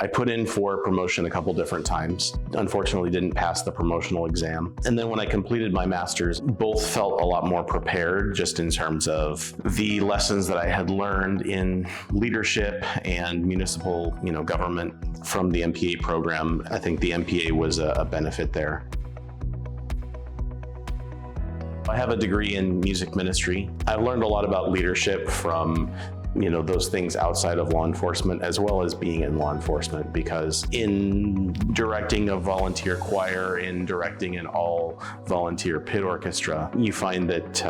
I put in for promotion a couple different times. Unfortunately, didn't pass the promotional exam. And then when I completed my master's, both felt a lot more prepared just in terms of the lessons that I had learned in leadership and municipal, government from the MPA program. I think the MPA was a benefit there. I have a degree in music ministry. I've learned a lot about leadership from those things outside of law enforcement, as well as being in law enforcement, because in directing a volunteer choir, in directing an all volunteer pit orchestra, you find that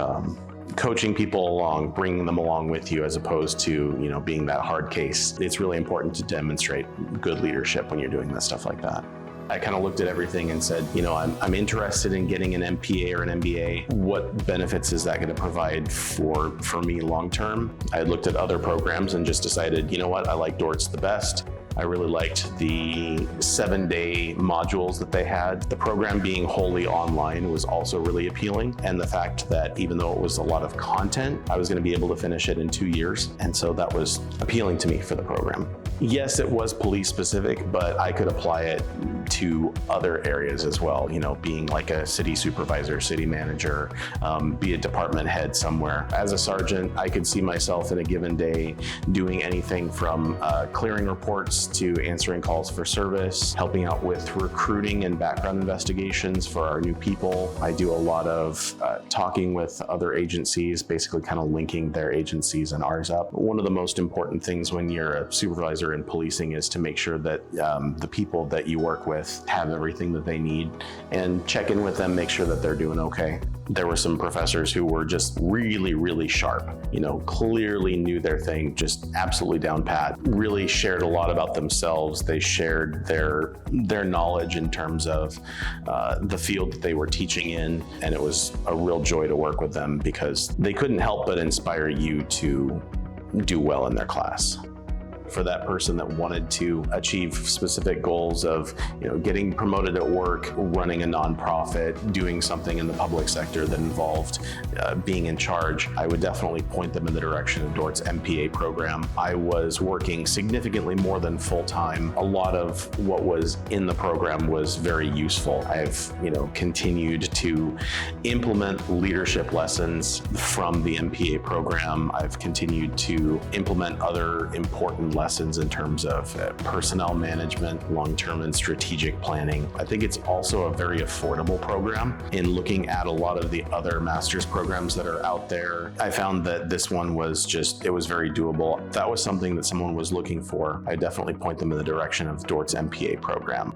coaching people along, bringing them along with you, as opposed to being that hard case. It's really important to demonstrate good leadership when you're doing that stuff like that. I kind of looked at everything and said, I'm interested in getting an MPA or an MBA. What benefits is that going to provide for me long term? I had looked at other programs and just decided, I like Dordt's the best. I really liked the 7-day modules that they had. The program being wholly online was also really appealing. And the fact that even though it was a lot of content, I was going to be able to finish it in 2 years. And so that was appealing to me for the program. Yes, it was police specific, but I could apply it to other areas as well, being like a city supervisor, city manager, be a department head somewhere. As a sergeant, I could see myself in a given day doing anything from clearing reports to answering calls for service, helping out with recruiting and background investigations for our new people. I do a lot of talking with other agencies, basically kind of linking their agencies and ours up. One of the most important things when you're a supervisor in policing is to make sure that the people that you work with have everything that they need, and check in with them, make sure that they're doing okay. There were some professors who were just really, really sharp, clearly knew their thing, just absolutely down pat, really shared a lot about themselves. They shared their knowledge in terms of the field that they were teaching in, and it was a real joy to work with them because they couldn't help but inspire you to do well in their class. For that person that wanted to achieve specific goals of, getting promoted at work, running a nonprofit, doing something in the public sector that involved being in charge, I would definitely point them in the direction of Dordt's MPA program. I was working significantly more than full-time. A lot of what was in the program was very useful. I've, continued to implement leadership lessons from the MPA program. I've continued to implement other important lessons in terms of personnel management, long-term and strategic planning. I think it's also a very affordable program. In looking at a lot of the other master's programs that are out there, I found that this one was it was very doable. If that was something that someone was looking for, I definitely point them in the direction of Dordt's MPA program.